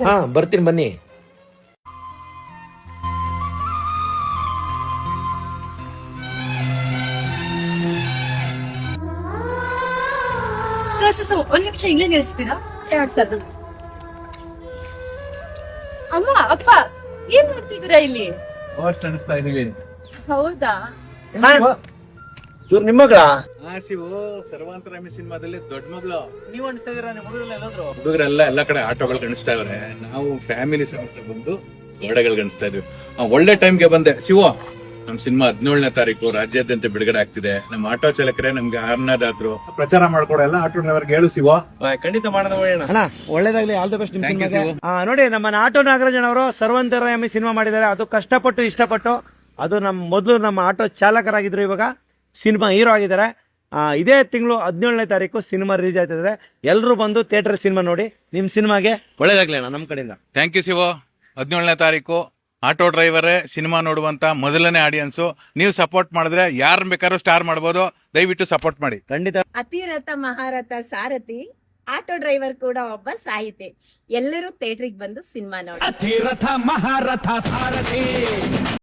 ಹಾ ಬರ್ತೀನಿ ಬನ್ನಿ. ಸರ್ ಒಂದ್ ನಿಮಿಷ ಇಲ್ಲೇ ನಿಲ್ಲಿಸ್ತೀರಾ? ಅಮ್ಮ ಅಪ್ಪ ಏನ್ ಮಾಡ್ತಿದ್ದೀರಾ ಇಲ್ಲಿ? ಹೌದಾ? ಇವ್ರು ನಿಮ್ಮ ಮಗಳ? ಶಿವು ಸರ್ವಾಂತರಾಮಿ ಸಿನಿಮಾದಲ್ಲಿ ದೊಡ್ಡ ಮಗಳು. ನೀವ್ ಅನ್ಸ್ತಾ ಇದೀರಾ ನಿಮ್ ಹುಡುಗರೆಲ್ಲ ಎಲ್ಲಾದ್ರು? ಹುಡುಗರೆಲ್ಲ ಎಲ್ಲ ಕಡೆ ಆಟೋಗಳು ಕಾಣಿಸ್ತಾ ಇದಾರೆ. ನಾವು ಫ್ಯಾಮಿಲಿ ಸಮೇತ ಬಂದು ಗೋಡೆಗಳು ಕಾಣಿಸ್ತಾ ಇದ್ವಿ. ಒಳ್ಳೆ ಟೈಮ್ಗೆ ಬಂದೆ ಶಿವು. ನಮ್ ಸಿನಿಮಾ 17ನೇ ತಾರೀಕು ರಾಜ್ಯಾದ್ಯಂತ ಬಿಡುಗಡೆ ಆಗ್ತಿದೆ. ನಮ್ಮ ಆಟೋ ಚಾಲಕರೇ ನಮ್ಗೆ ಆರ್ನದಾದ್ರು ಪ್ರಚಾರ ಮಾಡ್ಕೊಡ ಎಲ್ಲ ಆಟೋ ಡ್ರೈವರ್ಗೆ ಹೇಳು ಶಿವ. ಖಂಡಿತ ಮಾಡೋಣ ಅಣ್ಣ. ಒಳ್ಳೇದಾಗ್ಲಿ, ಆಲ್ ದ ಬೆಸ್ಟ್ ನಿಮ್ ಸಿನಿಮಾಗೆ. ನೋಡಿ ನಮ್ಮ ಆಟೋ ನಾಗರಾಜನ್ ಅವರು ಸರ್ವಂತರಾಮಿ ಸಿನಿಮಾ ಮಾಡಿದ್ದಾರೆ. ಅದು ಕಷ್ಟಪಟ್ಟು ಇಷ್ಟಪಟ್ಟು ಅದು ಮೊದಲು ನಮ್ಮ ಆಟೋ ಚಾಲಕರಾಗಿದ್ರು, ಇವಾಗ ಸಿನಿಮಾ ಹೀರೋ ಆಗಿದ್ದಾರೆ. ಇದೇ ತಿಂಗಳು 17ನೇ ತಾರೀಕು ಸಿನಿಮಾ ರಿಲೀಸ್ ಆಗ್ತಿದೆ. ಎಲ್ಲರೂ ಬಂದು ಥಿಯೇಟರ್ ಸಿನಿಮಾ ನೋಡಿ. ನಿಮ್ ಸಿನಿಮಾಗೆ ಒಳ್ಳೇದಾಗ್ಲಿ ಅಣ್ಣ ನಮ್ಮ ಕಡೆಯಿಂದ. Thank you Shivu. 17ನೇ ತಾರೀಕು ಆಟೋ ಡ್ರೈವರೇ ಸಿನಿಮಾ ನೋಡುವಂತ ಮೊದಲನೇ ಆಡಿಯನ್ಸು. ನೀವು ಸಪೋರ್ಟ್ ಮಾಡಿದ್ರೆ ಯಾರನ್ನ ಬೇಕಾದ್ರೂ ಸ್ಟಾರ್ ಮಾಡ್ಬೋದು. ದಯವಿಟ್ಟು ಸಪೋರ್ಟ್ ಮಾಡಿ. ಖಂಡಿತ. ಅತಿರಥ ಮಹಾರಥ ಸಾರಥಿ, ಆಟೋ ಡ್ರೈವರ್ ಕೂಡ ಒಬ್ಬ ಸಾಹಿತಿ. ಎಲ್ಲರೂ ಥಿಯೇಟರ್ಗೆ ಬಂದು ಸಿನಿಮಾ ನೋಡಿ. ಅತಿರಥ ಮಹಾರಥ ಸಾರಥಿ.